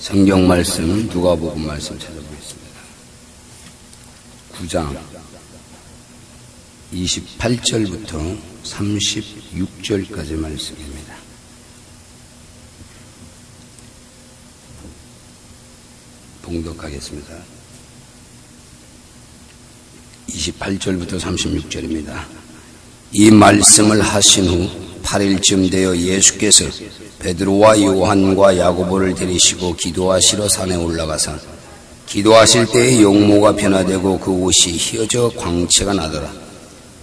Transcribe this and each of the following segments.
성경 말씀은 누가복음 말씀 찾아보겠습니다. 9장 28절부터 36절까지 말씀입니다. 봉독하겠습니다. 28절부터 36절입니다. 이 말씀을 하신 후 8일쯤 되어 예수께서 베드로와 요한과 야고보를 데리시고 기도하시러 산에 올라가사 기도하실 때에 용모가 변화되고 그 옷이 휘어져 광채가 나더라.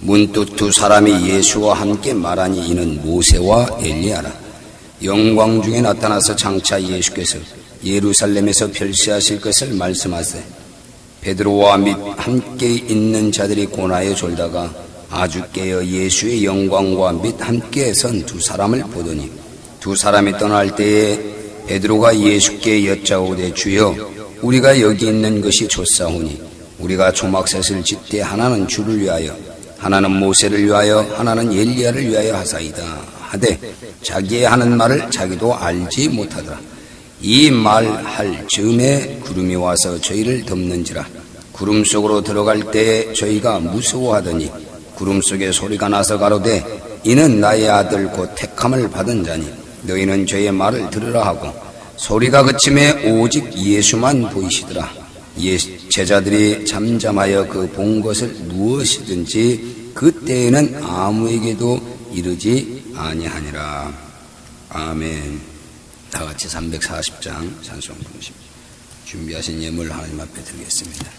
문득 두 사람이 예수와 함께 말하니 이는 모세와 엘리야라. 영광 중에 나타나서 장차 예수께서 예루살렘에서 별세하실 것을 말씀하세 베드로와 및 함께 있는 자들이 고나에 졸다가 아주 깨어 예수의 영광과 및 함께 선 두 사람을 보더니 두 사람이 떠날 때에 베드로가 예수께 여짜오되 주여 우리가 여기 있는 것이 좋사오니 우리가 조막셋을 짓되 하나는 주를 위하여 하나는 모세를 위하여 하나는 엘리야를 위하여 하사이다 하되 자기의 하는 말을 자기도 알지 못하더라. 이 말할 즈음에 구름이 와서 저희를 덮는지라. 구름 속으로 들어갈 때에 저희가 무서워하더니 구름 속에 소리가 나서 가로되 이는 나의 아들 곧 택함을 받은 자니 너희는 저의 말을 들으라 하고 소리가 그침에 오직 예수만 보이시더라. 제자들이 잠잠하여 그 본 것을 무엇이든지 그때에는 아무에게도 이르지 아니하니라. 아멘. 다같이 340장 찬송 부르십니다. 준비하신 예물 하나님 앞에 드리겠습니다.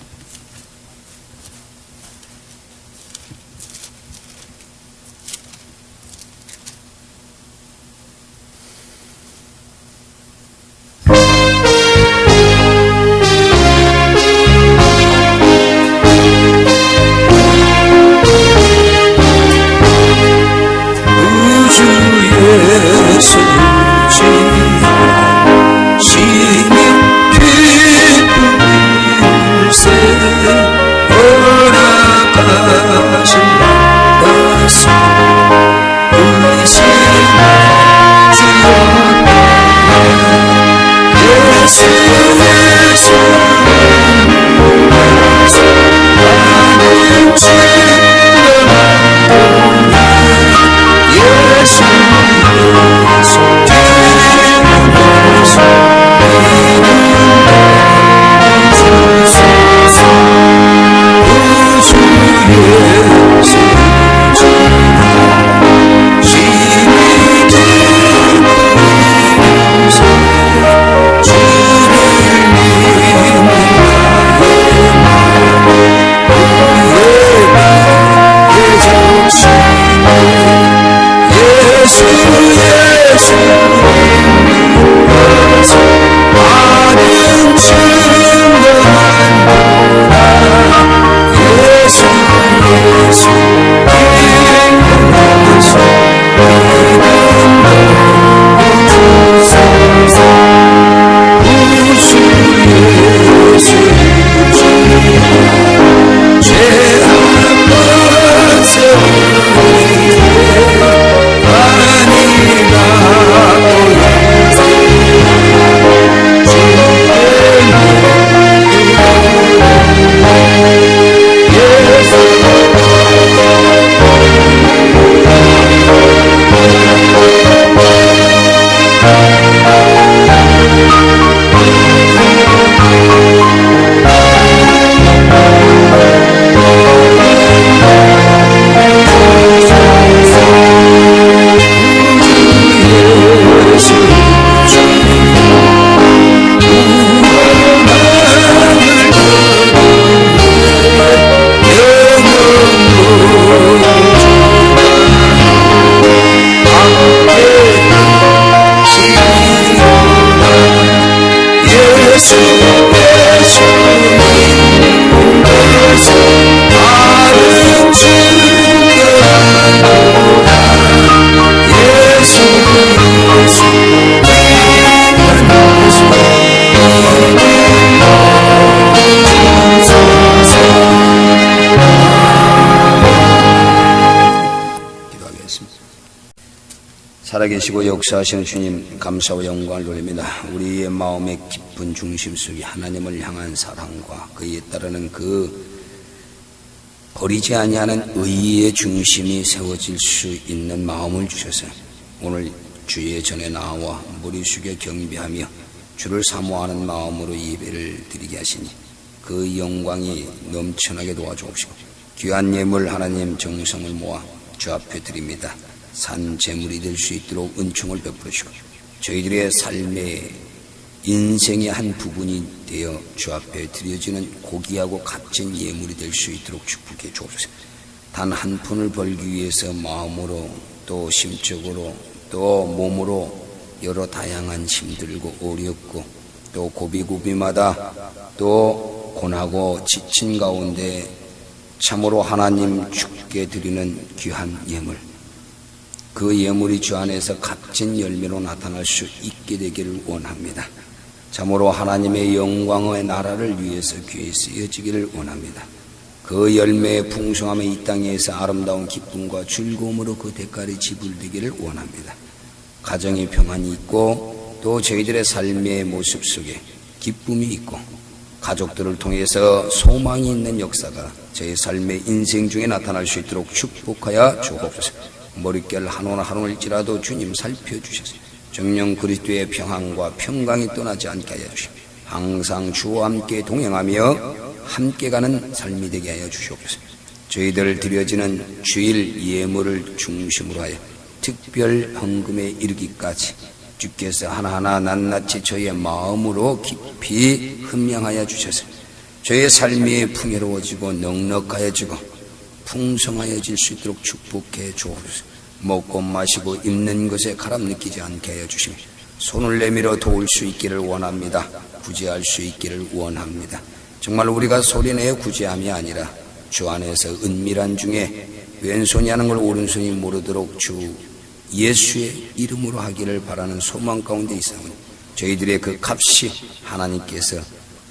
살아계시고 역사하시는 주님 감사와 영광을 돌립니다. 우리의 마음의 깊은 중심 속에 하나님을 향한 사랑과 그에 따르는 그 버리지 아니하는 의의 중심이 세워질 수 있는 마음을 주셔서 오늘 주의 전에 나와 머리 숙여 경배하며 주를 사모하는 마음으로 예배를 드리게 하시니 그 영광이 넘쳐나게 도와주옵시고 귀한 예물 하나님 정성을 모아 주 앞에 드립니다. 산 제물이 될 수 있도록 은총을 베풀으시고 저희들의 삶의 인생의 한 부분이 되어 주 앞에 드려지는 고귀하고 값진 예물이 될 수 있도록 축복해 주옵소서. 단 한 푼을 벌기 위해서 마음으로 또 심적으로 또 몸으로 여러 다양한 힘들고 어렵고 또 고비고비마다 또 고나고 지친 가운데 참으로 하나님 주께 드리는 귀한 예물, 그 예물이 주 안에서 값진 열매로 나타날 수 있게 되기를 원합니다. 참으로 하나님의 영광의 나라를 위해서 귀에 쓰여지기를 원합니다. 그 열매의 풍성함이 이 땅에서 아름다운 기쁨과 즐거움으로 그 대가를 지불되기를 원합니다. 가정의 평안이 있고 또 저희들의 삶의 모습 속에 기쁨이 있고 가족들을 통해서 소망이 있는 역사가 저희 삶의 인생 중에 나타날 수 있도록 축복하여 주옵소서. 머릿결 한올한올일지라도 주님 살펴주셔서 정령 그리스도의 평안과 평강이 떠나지 않게 하여 주시고 항상 주와 함께 동행하며 함께 가는 삶이 되게 하여 주시옵소서. 저희들 드려지는 주일 예물을 중심으로 하여 특별 헌금에 이르기까지 주께서 하나하나 낱낱이 저희의 마음으로 깊이 흠명하여 주셔서 저희의 삶이 풍요로워지고 넉넉하여지고 풍성하여질 수 있도록 축복해 주옵소서. 먹고 마시고 입는 것에 가람 느끼지 않게 하여 주시며 손을 내밀어 도울 수 있기를 원합니다. 구제할 수 있기를 원합니다. 정말 우리가 소리내어 구제함이 아니라 주 안에서 은밀한 중에 왼손이 하는 걸 오른손이 모르도록 주 예수의 이름으로 하기를 바라는 소망 가운데 있사오니 저희들의 그 값이 하나님께서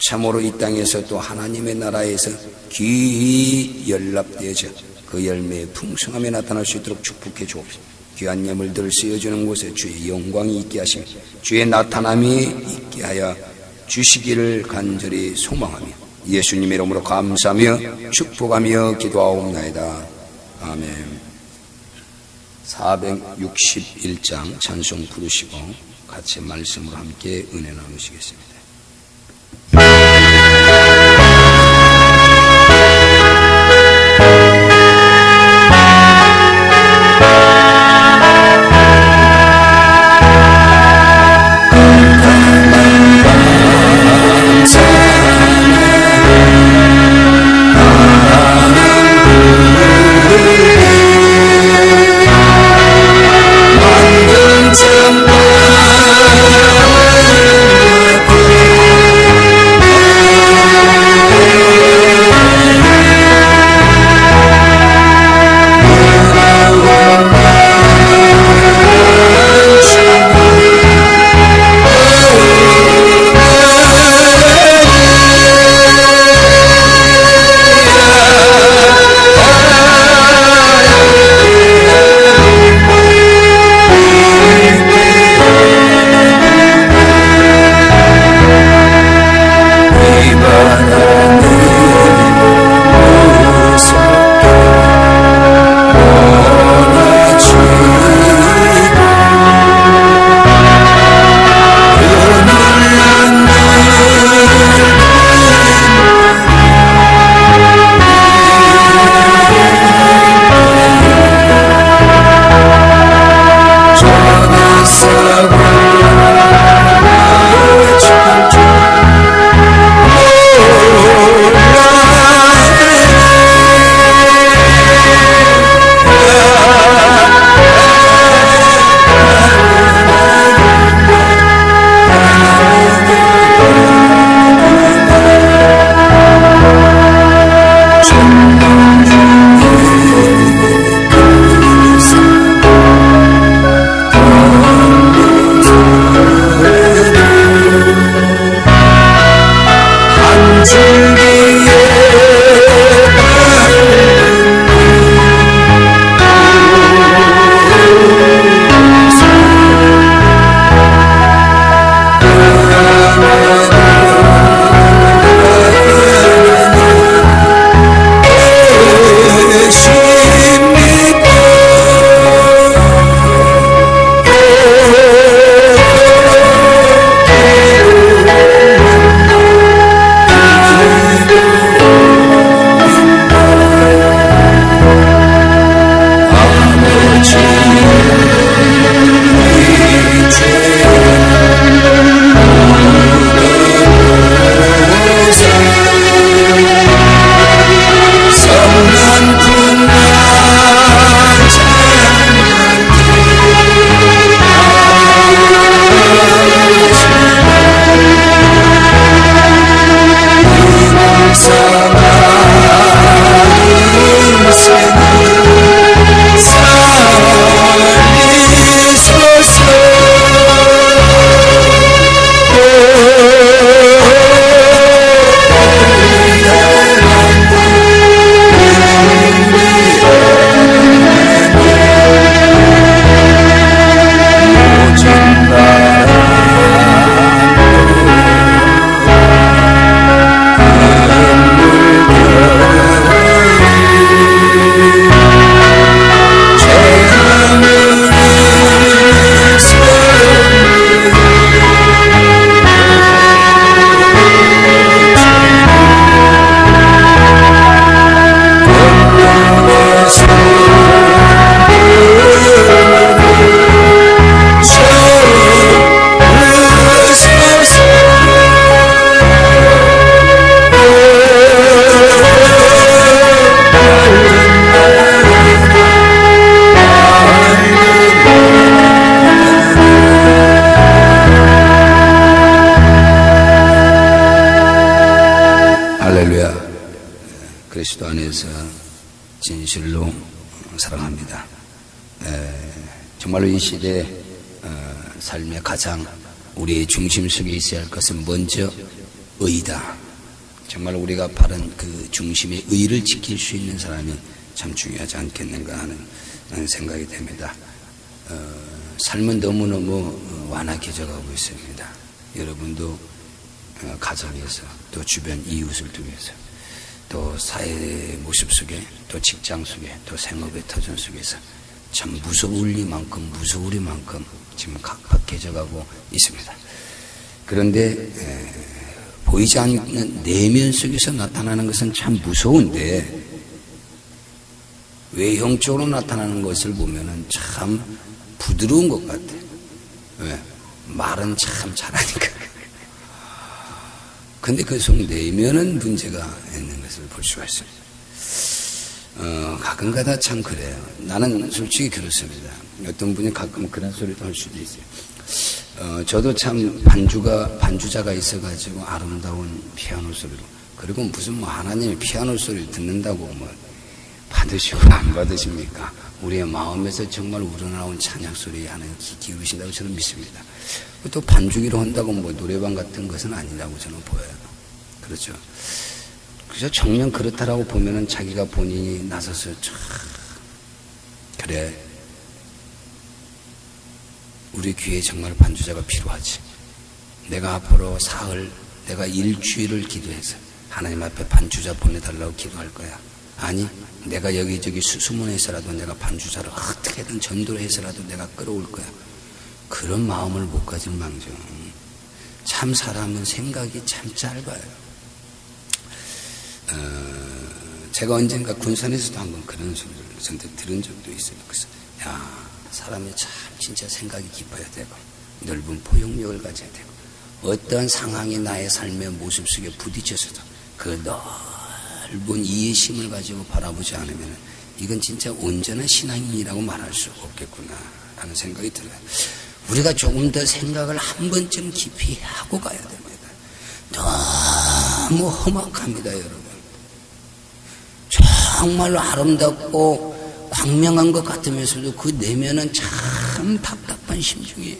참으로 이 땅에서 또 하나님의 나라에서 귀히 연락되어져 그 열매의 풍성함에 나타날 수 있도록 축복해 주옵소서. 귀한 예물들을 쓰여주는 곳에 주의 영광이 있게 하시며 주의 나타남이 있게 하여 주시기를 간절히 소망하며 예수님 이름으로 감사하며 축복하며 기도하옵나이다. 아멘. 461장 찬송 부르시고 같이 말씀으로 함께 은혜 나누시겠습니다. 만든 천만 그리스도 안에서 진실로 사랑합니다. 정말로 이 시대 삶의 가장 우리의 중심 속에 있어야 할 것은 먼저 의다. 정말 우리가 바른 그 중심의 의를 지킬 수 있는 사람이 참 중요하지 않겠는가 하는 생각이 됩니다. 삶은 너무너무 완악해져가고 있습니다. 여러분도 가정에서 또 주변 이웃을 통해서 또 사회의 모습 속에 또 직장 속에 또 생업의 터전 속에서 참 무서우리만큼 지금 각박해져가고 있습니다. 그런데 보이지 않는 내면 속에서 나타나는 것은 참 무서운데 외형적으로 나타나는 것을 보면은 참 부드러운 것 같아. 왜? 말은 참 잘하니까. 근데 그 속 내면은 문제가 있는 것을 볼 수가 있습니다. 가끔가다 참 그래요. 나는 솔직히 그렇습니다. 어떤 분이 가끔 그런 소리도 할 수도 있어요. 저도 참 반주자가 있어가지고 아름다운 피아노 소리로, 그리고 무슨 뭐 하나님의 피아노 소리를 듣는다고 뭐 받으시고 안 받으십니까? 우리의 마음에서 정말 우러나온 찬양 소리에 하나님 기울이신다고 저는 믿습니다. 또 반주기로 한다고 뭐 노래방 같은 것은 아니라고 저는 보여요. 그렇죠. 그래서 정녕 그렇다라고 보면은 자기가 본인이 나서서 그래, 우리 교회에 정말 반주자가 필요하지. 내가 앞으로 사흘, 내가 일주일을 기도해서 하나님 앞에 반주자 보내달라고 기도할 거야. 아니, 내가 여기저기 수소문해서라도 내가 반주자를 어떻게든 전도를 해서라도 내가 끌어올 거야. 그런 마음을 못 가진 망정. 참 사람은 생각이 참 짧아요. 제가 언젠가 군산에서도 한번 그런 소리를 선뜻 들은 적도 있어요. 그래서 야, 사람이 참 진짜 생각이 깊어야 되고 넓은 포용력을 가져야 되고 어떠한 상황이 나의 삶의 모습 속에 부딪혀서도 그 넓은 이해심을 가지고 바라보지 않으면 이건 진짜 온전한 신앙인이라고 말할 수 없겠구나 라는 생각이 들어요. 우리가 조금 더 생각을 한 번쯤 깊이 하고 가야 됩니다. 너무 험악합니다, 여러분. 정말로 아름답고 광명한 것 같으면서도 그 내면은 참 답답한 심중이에요.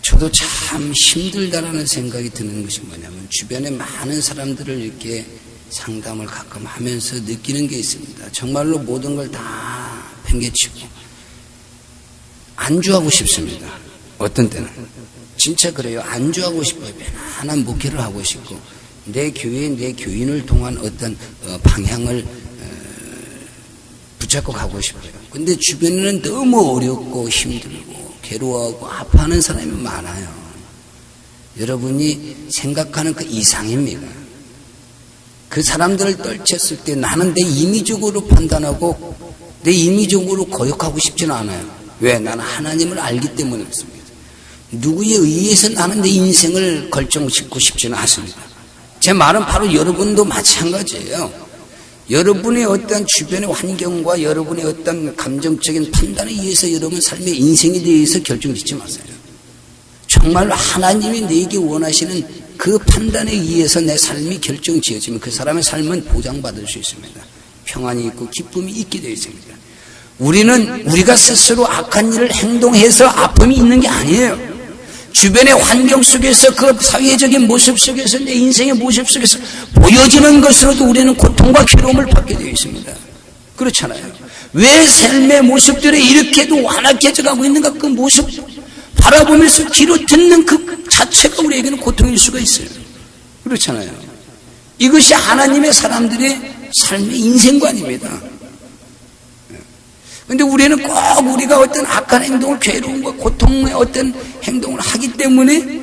저도 참 힘들다라는 생각이 드는 것이 뭐냐면 주변에 많은 사람들을 이렇게 상담을 가끔 하면서 느끼는 게 있습니다. 정말로 모든 걸 다 팽개치고 안주하고 싶습니다. 어떤 때는 진짜 그래요. 안주하고 싶어요. 편안한 목회를 하고 싶고 내 교회, 내 교인을 통한 어떤 방향을 붙잡고 가고 싶어요. 근데 주변에는 너무 어렵고 힘들고 괴로워하고 아파하는 사람이 많아요. 여러분이 생각하는 그 이상입니다. 그 사람들을 떨쳤을 때 나는 내 임의적으로 판단하고 내 임의적으로 거역하고 싶지는 않아요. 왜? 나는 하나님을 알기 때문에 그렇습니다. 누구에 의해서 나는 내 인생을 결정짓고 싶지는 않습니다. 제 말은 바로 여러분도 마찬가지예요. 여러분의 어떤 주변의 환경과 여러분의 어떤 감정적인 판단에 의해서 여러분 삶의 인생에 대해서 결정짓지 마세요. 정말로 하나님이 내게 원하시는 그 판단에 의해서 내 삶이 결정지어지면 그 사람의 삶은 보장받을 수 있습니다. 평안이 있고 기쁨이 있게 되어 있습니다. 우리가 스스로 악한 일을 행동해서 아픔이 있는 게 아니에요. 주변의 환경 속에서 그 사회적인 모습 속에서 내 인생의 모습 속에서 보여지는 것으로도 우리는 고통과 괴로움을 받게 되어 있습니다. 그렇잖아요. 왜 삶의 모습들이 이렇게도 완악해져 가고 있는가? 그 모습 바라보면서 귀로 듣는 그 자체가 우리에게는 고통일 수가 있어요. 그렇잖아요. 이것이 하나님의 사람들의 삶의 인생관입니다. 그런데 우리는 꼭 우리가 어떤 악한 행동을, 괴로움과 고통의 어떤 행동을 하기 때문에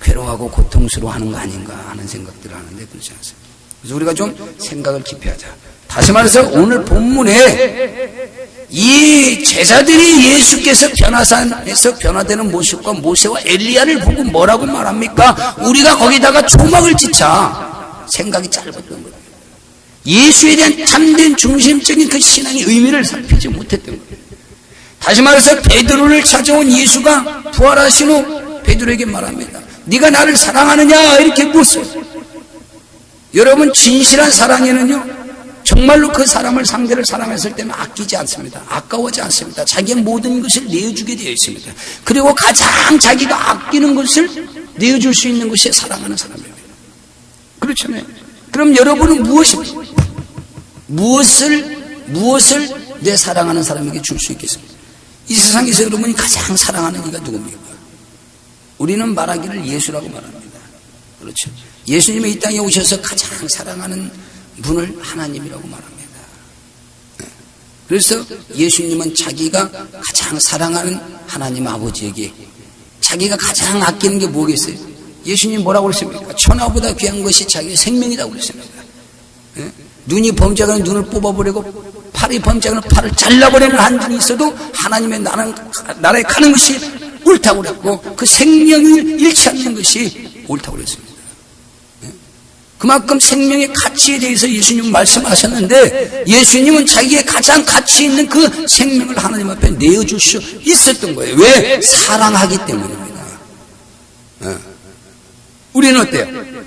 괴로워하고 고통스러워하는 거 아닌가 하는 생각들을 하는데 그렇지 않습니다. 그래서 우리가 좀 생각을 깊이 하자. 다시 말해서 오늘 본문에 이 제자들이 예수께서 변화산에서 변화되는 모습과 모세와 엘리야를 보고 뭐라고 말합니까? 우리가 거기다가 조막을 짓자. 생각이 짧았던 거예요. 예수에 대한 참된 중심적인 그 신앙의 의미를 살피지 못했던 거예요. 다시 말해서 베드로를 찾아온 예수가 부활하신 후 베드로에게 말합니다. 네가 나를 사랑하느냐 이렇게 묻어요. 여러분, 진실한 사랑에는요, 정말로 그 사람을 상대를 사랑했을 때는 아끼지 않습니다. 아까워하지 않습니다. 자기의 모든 것을 내어주게 되어 있습니다. 그리고 가장 자기가 아끼는 것을 내어줄 수 있는 것이 사랑하는 사람입니다. 그렇잖아요. 그럼 여러분은 무엇을 내 사랑하는 사람에게 줄 수 있겠습니까? 이 세상에서 여러분이 가장 사랑하는 이가 누굽니까? 우리는 말하기를 예수라고 말합니다. 그렇죠. 예수님이 이 땅에 오셔서 가장 사랑하는 분을 하나님이라고 말합니다. 그래서 예수님은 자기가 가장 사랑하는 하나님 아버지에게 자기가 가장 아끼는 게 뭐겠어요? 예수님 뭐라고 그랬습니까? 천하보다 귀한 것이 자기의 생명이라고 그랬습니다. 눈이 범죄하는 눈을 뽑아버리고 팔이 범죄하는 팔을 잘라버리는 한 분이 있어도 하나님의 나라에 가는 것이 옳다고 그랬고 그 생명을 잃지 않는 것이 옳다고 그랬습니다. 그만큼 생명의 가치에 대해서 예수님은 말씀하셨는데 예수님은 자기의 가장 가치 있는 그 생명을 하나님 앞에 내어줄 수 있었던 거예요. 왜? 사랑하기 때문입니다. 우리는 어때요?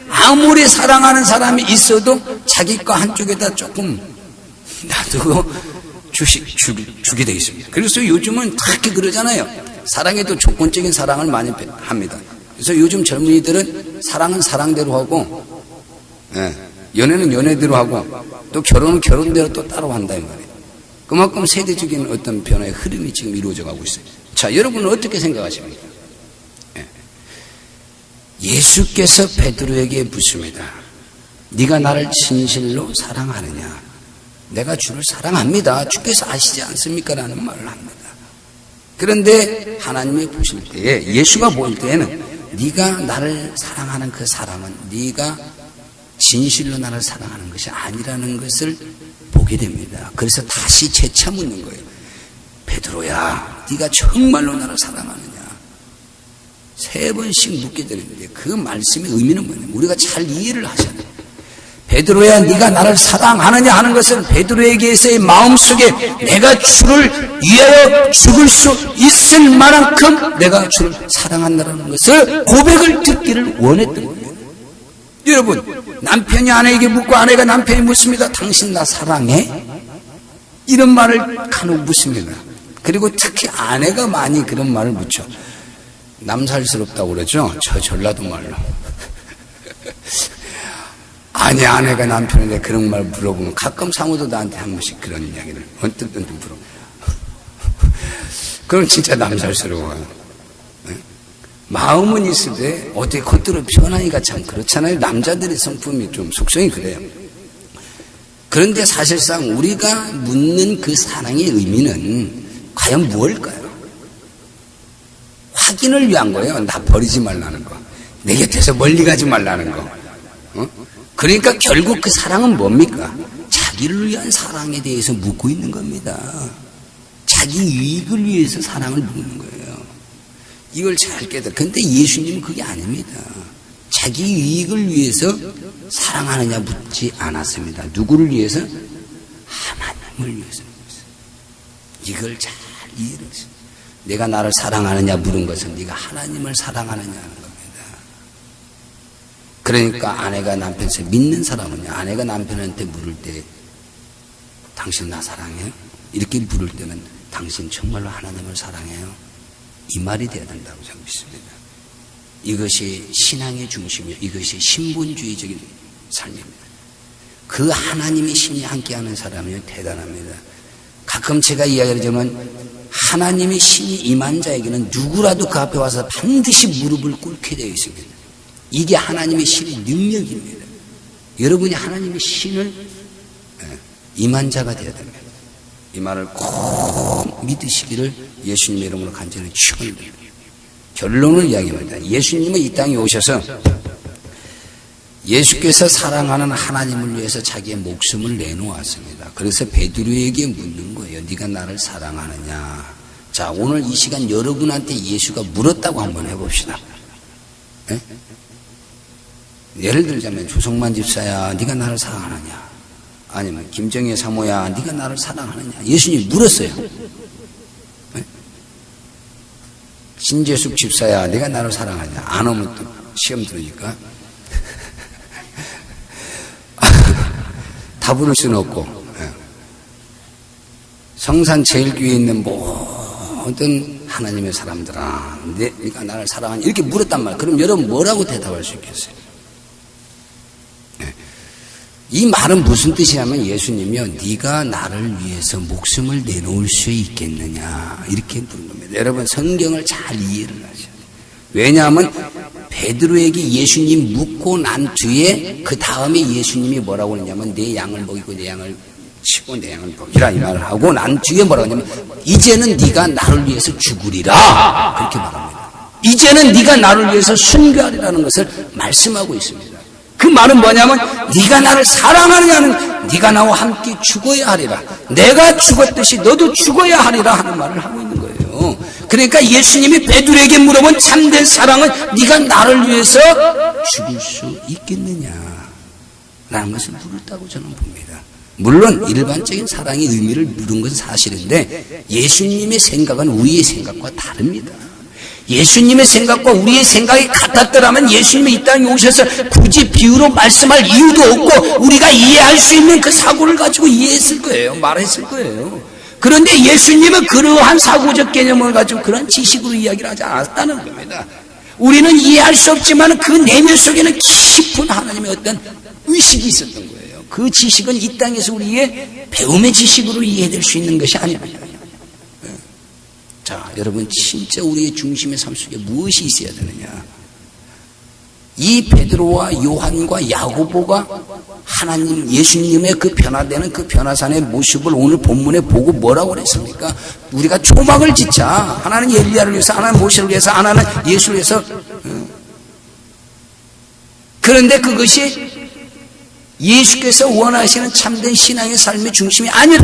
아무리 사랑하는 사람이 있어도 자기 거 한쪽에다 조금 놔두고 주게 되어 있습니다. 그래서 요즘은 그렇게 그러잖아요. 사랑에도 조건적인 사랑을 많이 합니다. 그래서 요즘 젊은이들은 사랑은 사랑대로 하고 연애는 연애대로 하고 또 결혼은 결혼대로 또 따로 한다 이 말이에요. 그만큼 세대적인 어떤 변화의 흐름이 지금 이루어져 가고 있어요. 자, 여러분은 어떻게 생각하십니까? 예수께서 베드로에게 묻습니다. 네가 나를 진실로 사랑하느냐? 내가 주를 사랑합니다. 주께서 아시지 않습니까? 라는 말을 합니다. 그런데 하나님이 보실 때에 예수가 보일 때에는 네가 나를 사랑하는 그 사람은 네가 진실로 나를 사랑하는 것이 아니라는 것을 보게 됩니다. 그래서 다시 재차 묻는 거예요. 베드로야, 네가 정말로 나를 사랑하느냐? 3번씩 묻게 되는데 그 말씀의 의미는 뭐냐면 우리가 잘 이해를 하셔야 돼요. 베드로야, 네가 나를 사랑하느냐 하는 것은 베드로에게서의 마음속에 내가 주를 위하여 죽을 수 있을 만큼 내가 주를 사랑한다는 것을 고백을 듣기를 원했던 거예요. 여러분, 남편이 아내에게 묻고 아내가 남편이 묻습니다. 당신 나 사랑해? 이런 말을 간혹 묻습니다. 그리고 특히 아내가 많이 그런 말을 묻죠. 남살스럽다고 그러죠. 저 전라도 말로. 아니, 아내가 남편한테 그런 말 물어보면 가끔 상우도 나한테 한 번씩 그런 이야기를 언뜻 물어. 그럼 진짜 남살스러워요. 마음은 있으되 어떻게 겉으로 표현하기가 참 그렇잖아요. 남자들의 성품이 좀 속성이 그래요. 그런데 사실상 우리가 묻는 그 사랑의 의미는 과연 무엇일까요? 확인을 위한 거예요. 나 버리지 말라는 거. 내 곁에서 멀리 가지 말라는 거. 그러니까 결국 그 사랑은 뭡니까? 자기를 위한 사랑에 대해서 묻고 있는 겁니다. 자기 유익을 위해서 사랑을 묻는 거예요. 이걸 잘 깨달아. 근데 예수님은 그게 아닙니다. 자기 유익을 위해서 사랑하느냐 묻지 않았습니다. 누구를 위해서? 하나님을 위해서. 이걸 잘 이해를 하세요. 내가 나를 사랑하느냐 물은 것은 네가 하나님을 사랑하느냐 하는 겁니다. 그러니까 아내가 남편을 믿는 사람은요, 아내가 남편한테 물을 때 당신 나 사랑해요? 이렇게 물을 때는 당신 정말로 하나님을 사랑해요? 이 말이 돼야 된다고 저는 믿습니다. 이것이 신앙의 중심이요, 이것이 신본주의적인 삶입니다. 그 하나님의 신이 함께하는 사람이요 대단합니다. 가끔 제가 이야기하자면 하나님의 신이 임한 자에게는 누구라도 그 앞에 와서 반드시 무릎을 꿇게 되어 있습니다. 이게 하나님의 신의 능력입니다. 여러분이 하나님의 신을 임한 자가 되어야 됩니다. 이 말을 꼭 믿으시기를 예수님의 이름으로 간절히 축원드립니다. 결론을 이야기합니다. 예수님은 이 땅에 오셔서 예수께서 사랑하는 하나님을 위해서 자기의 목숨을 내놓았습니다. 그래서 베드로에게 묻는 거예요. 네가 나를 사랑하느냐? 자, 오늘 이 시간 여러분한테 예수가 물었다고 한번 해봅시다. 네? 예를 들자면 조성만 집사야, 네가 나를 사랑하느냐? 아니면 김정혜 사모야, 네가 나를 사랑하느냐? 예수님이 물었어요. 네? 신재숙 집사야, 네가 나를 사랑하느냐? 안 오면 또 시험 들으니까. 다 부를 수는 없고, 성산 제일교회에 있는 모든 하나님의 사람들아, 네가 나를 사랑하니 이렇게 물었단 말이에요. 그럼 여러분 뭐라고 대답할 수 있겠어요? 이 말은 무슨 뜻이냐면 예수님이요, 네가 나를 위해서 목숨을 내놓을 수 있겠느냐 이렇게 물은 겁니다. 여러분 성경을 잘 이해를 하셔야 돼요. 왜냐하면 베드로에게 예수님 묻고 난 뒤에 그 다음에 예수님이 뭐라고 했냐면 내 양을 먹이고 내 양을 치고 내 양을 먹이라 이 말을 하고 난 뒤에 뭐라고 하냐면 이제는 네가 나를 위해서 죽으리라 그렇게 말합니다. 이제는 네가 나를 위해서 순교하리라는 것을 말씀하고 있습니다. 그 말은 뭐냐면 네가 나를 사랑하느냐는 네가 나와 함께 죽어야 하리라. 내가 죽었듯이 너도 죽어야 하리라 하는 말을 하고 있는 거예요. 그러니까 예수님이 베드로에게 물어본 참된 사랑은 네가 나를 위해서 죽을 수 있겠느냐 라는 것을 물었다고 저는 봅니다. 물론 일반적인 사랑의 의미를 물은 것은 사실인데 예수님의 생각은 우리의 생각과 다릅니다. 예수님의 생각과 우리의 생각이 같았더라면 예수님이 이 땅에 오셔서 굳이 비유로 말씀할 이유도 없고 우리가 이해할 수 있는 그 사고를 가지고 이해했을 거예요. 말했을 거예요. 그런데 예수님은 그러한 사고적 개념을 가지고 그런 지식으로 이야기를 하지 않았다는 겁니다. 우리는 이해할 수 없지만 그 내면 속에는 깊은 하나님의 어떤 의식이 있었던 거예요. 그 지식은 이 땅에서 우리의 배움의 지식으로 이해될 수 있는 것이 아닙니다. 자, 여러분 진짜 우리의 중심의 삶 속에 무엇이 있어야 되느냐? 이 베드로와 요한과 야고보가 하나님 예수님의 그 변화되는 그 변화산의 모습을 오늘 본문에 보고 뭐라고 그랬습니까? 우리가 초막을 짓자. 하나는 엘리야를 위해서, 하나는 모세를 위해서, 하나는 예수를 위해서. 그런데 그것이 예수께서 원하시는 참된 신앙의 삶의 중심이 아니라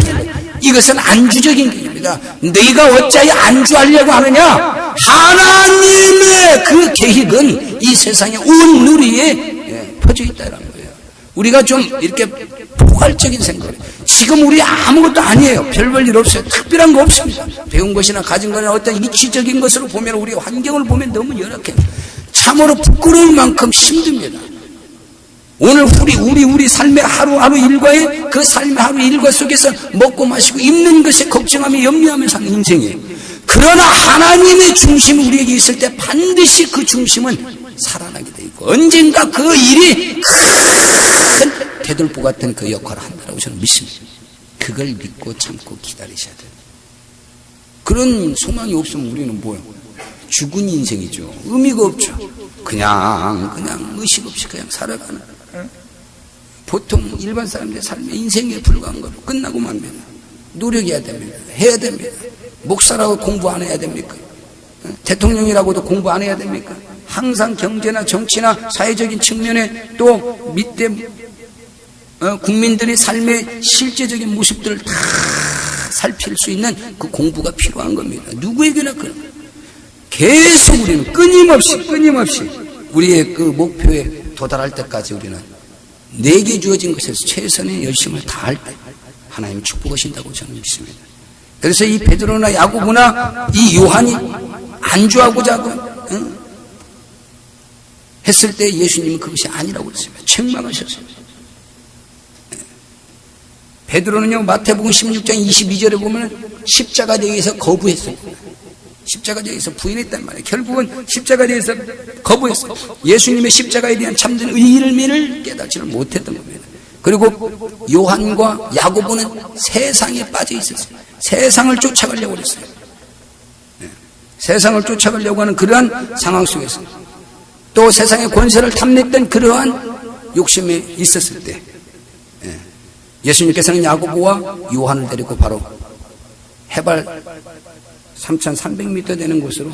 이것은 안주적인 것입니다. 너희가 어찌하여 안주하려고 하느냐? 하나님의 그 계획은 이 세상의 온 누리에 퍼져 있다는 거예요. 우리가 좀 이렇게 포괄적인 생각을 해요. 지금 우리 아무것도 아니에요. 별 볼 일 없어요. 특별한 거 없습니다. 배운 것이나 가진 거나 어떤 이치적인 것으로 보면 우리 환경을 보면 너무 열악해요. 참으로 부끄러울 만큼 힘듭니다. 오늘 우리 삶의 하루하루 일과에 그 삶의 하루 일과 속에서 먹고 마시고 입는 것에 걱정하며 염려하며 사는 인생이에요. 그러나 하나님의 중심이 우리에게 있을 때 반드시 그 중심은 살아나게 돼 있고 언젠가 그 일이 큰 대들보 같은 그 역할을 한다고 저는 믿습니다. 그걸 믿고 참고 기다리셔야 돼요. 그런 소망이 없으면 우리는 뭐예요? 죽은 인생이죠. 의미가 없죠. 그냥 의식 없이 그냥 살아가는 보통 일반 사람들의 삶의 인생에 불과한 거로 끝나고 맙니다. 노력해야 됩니다. 해야 됩니다. 목사라고 공부 안 해야 됩니까? 대통령이라고도 공부 안 해야 됩니까? 항상 경제나 정치나 사회적인 측면에 또 밑에 국민들의 삶의 실제적인 모습들을 다 살필 수 있는 그 공부가 필요한 겁니다. 누구에게나 그런 거예요. 계속 우리는 끊임없이 우리의 그 목표에 도달할 때까지 우리는 내게 주어진 것에서 최선의 열심을 다할 때 하나님 축복하신다고 저는 믿습니다. 그래서 이 베드로나 야고보나 이 요한이 안주하고자 했을 때 예수님은 그것이 아니라고 그랬습니다. 책망하셨어요. 베드로는요 마태복음 16장 22절에 보면 십자가 대에서 거부했어요. 십자가 대에서 부인했단 말이에요. 결국은 십자가 대에서 거부했어요. 예수님의 십자가에 대한 참된 의미를 깨닫지를 못했던 겁니다. 그리고 요한과 야고보는 세상에 빠져 있었어요. 세상을 쫓아가려고 그랬어요. 세상을 쫓아가려고 하는 그러한 상황 속에서 또 세상의 권세를 탐냈던 그러한 욕심이 있었을 때 예수님께서는 야고보와 요한을 데리고 바로 해발 3,300m 되는 곳으로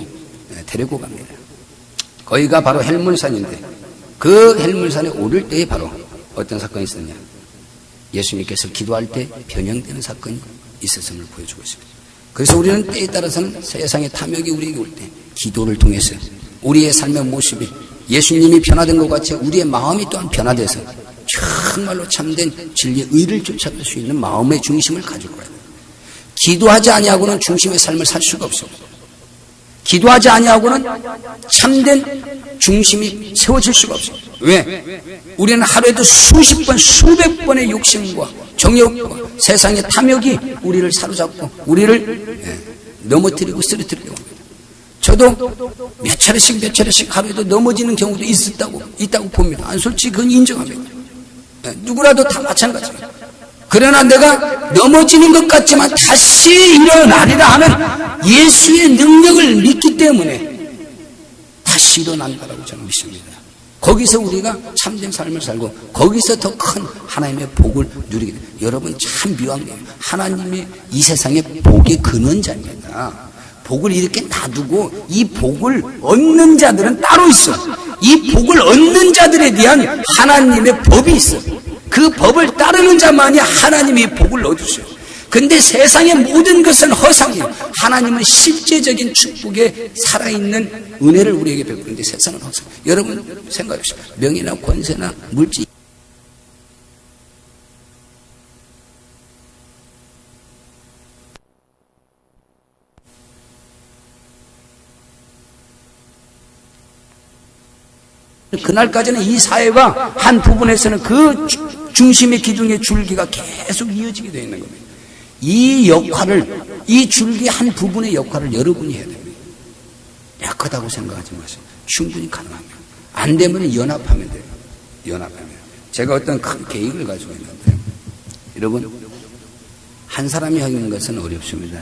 데리고 갑니다. 거기가 바로 헬문산인데 그 헬문산에 오를 때에 바로 어떤 사건이 있었냐? 예수님께서 기도할 때 변형되는 사건이 있었음을 보여주고 있습니다. 그래서 우리는 때에 따라서는 세상의 탐욕이 우리에게 올 때 기도를 통해서 우리의 삶의 모습이 예수님이 변화된 것 같이 우리의 마음이 또한 변화돼서 정말로 참된 진리의 의를 쫓아갈 수 있는 마음의 중심을 가지고 가야 돼요. 기도하지 아니하고는 중심의 삶을 살 수가 없습니다. 기도하지 아니하고는 참된 중심이 세워질 수가 없어요. 왜? 우리는 하루에도 수십 번, 수백 번의 욕심과 정욕과 세상의 탐욕이 우리를 사로잡고 우리를 넘어뜨리고 쓰러뜨리려고 합니다. 저도 몇 차례씩 하루에도 넘어지는 경우도 있다고 봅니다. 솔직히 그건 인정합니다. 누구라도 다 마찬가지예요. 그러나 내가 넘어지는 것 같지만 다시 일어나리라 하면 예수의 능력을 믿기 때문에 다시 일어난다라고 저는 믿습니다. 거기서 우리가 참된 삶을 살고 거기서 더 큰 하나님의 복을 누리게 됩니다. 여러분 참 묘한 거예요. 하나님이 이 세상의 복의 근원자입니다. 복을 이렇게 놔두고 이 복을 얻는 자들은 따로 있어. 이 복을 얻는 자들에 대한 하나님의 법이 있어. 그 법을 따르는 자만이 하나님의 복을 얻으셔요. 근데 세상의 모든 것은 허상이에요. 하나님은 실제적인 축복에 살아있는 은혜를 우리에게 베푸는데 세상은 허상. 여러분 생각해보세요. 명예나 권세나 물질 그날까지는 이 사회가 한 부분에서는 그 중심의 기둥의 줄기가 계속 이어지게 되어 있는 겁니다. 이 역할을, 이 줄기 한 부분의 역할을 여러분이 해야 됩니다. 약하다고 생각하지 마세요. 충분히 가능합니다. 안 되면 연합하면 돼요. 연합하면. 제가 어떤 큰 계획을 가지고 있는데, 여러분, 한 사람이 하는 것은 어렵습니다.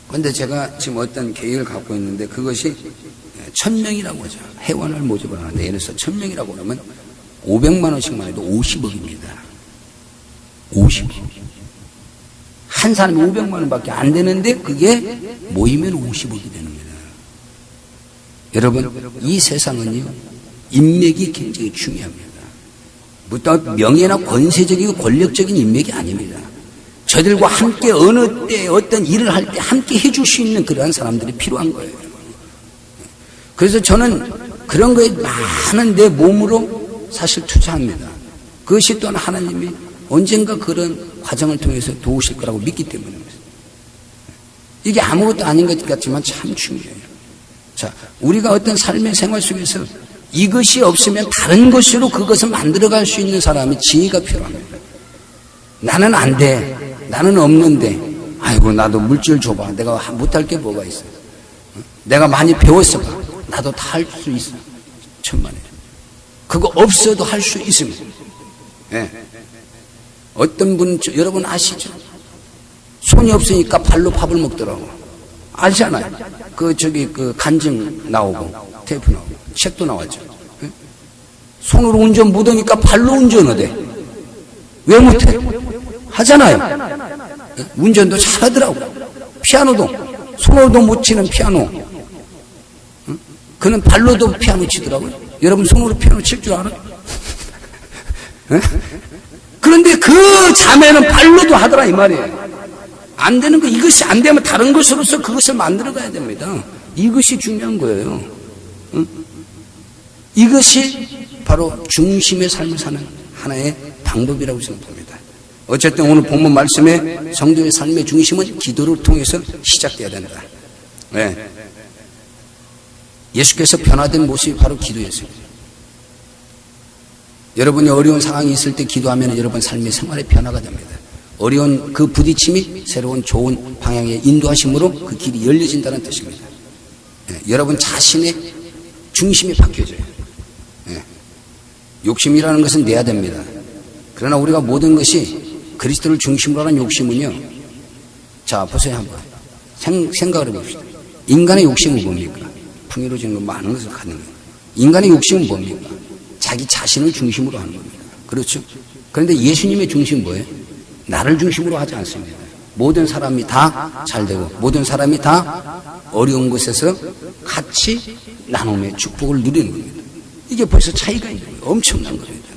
그런데 제가 지금 어떤 계획을 갖고 있는데 그것이 1000명이라고 하죠. 회원을 모집을 하는데 예를 들어서 1000명이라고 하면 500만 원씩만 해도 50억입니다. 50억. 한 사람이 500만 원밖에 안 되는데 그게 모이면 50억이 되는 겁니다. 여러분 이 세상은요 인맥이 굉장히 중요합니다. 무슨 명예나 권세적이고 권력적인 인맥이 아닙니다. 저들과 함께 어느 때 어떤 일을 할 때 함께 해줄 수 있는 그러한 사람들이 필요한 거예요. 그래서 저는 그런 거에 많은 내 몸으로 사실 투자합니다. 그것이 또한 하나님이 언젠가 그런 과정을 통해서 도우실 거라고 믿기 때문입니다. 이게 아무것도 아닌 것 같지만 참 중요해요. 자, 우리가 어떤 삶의 생활 속에서 이것이 없으면 다른 것으로 그것을 만들어갈 수 있는 사람이 지혜가 필요합니다. 나는 안 돼. 나는 없는데. 아이고 나도 물질 줘봐. 내가 못할 게 뭐가 있어. 내가 많이 배웠어 봐. 나도 다 할 수 있어. 천만에. 그거 없어도 할 수 있습니다. 예. 어떤 분, 여러분 아시죠? 손이 없으니까 발로 밥을 먹더라고. 알잖아요. 그 간증 나오고, 테이프 나오고, 책도 나왔죠. 예? 손으로 운전 못하니까 발로 운전하대. 왜 못해? 하잖아요. 예? 운전도 잘하더라고. 피아노도, 손으로도 못 치는 피아노. 그는 발로도 피아노 치더라고요. 여러분 손으로 피아노 칠 줄 알아요? 그런데 그 자매는 발로도 하더라 이 말이에요. 안 되는 거 이것이 안 되면 다른 것으로서 그것을 만들어 가야 됩니다. 이것이 중요한 거예요. 이것이 바로 중심의 삶을 사는 하나의 방법이라고 생각합니다. 어쨌든 오늘 본문 말씀에 성도의 삶의 중심은 기도를 통해서 시작돼야 된다. 네. 예수께서 변화된 모습이 바로 기도였습니다. 여러분이 어려운 상황이 있을 때 기도하면 여러분 삶의 생활에 변화가 됩니다. 어려운 그 부딪힘이 새로운 좋은 방향의 인도하심으로 그 길이 열려진다는 뜻입니다. 네, 여러분 자신의 중심이 바뀌어져요. 네, 욕심이라는 것은 내야 됩니다. 그러나 우리가 모든 것이 그리스도를 중심으로 하는 욕심은요. 자 보세요 한번. 생각을 해봅시다. 인간의 욕심은 뭡니까? 풍요로워지는 건 많은 것을 갖는 거예요. 인간의 욕심은 뭡니까? 자기 자신을 중심으로 하는 겁니다. 그렇죠? 그런데 예수님의 중심은 뭐예요? 나를 중심으로 하지 않습니다. 모든 사람이 다 잘되고 모든 사람이 다 어려운 곳에서 같이 나눔의 축복을 누리는 겁니다. 이게 벌써 차이가 있는 거예요. 엄청난 겁니다.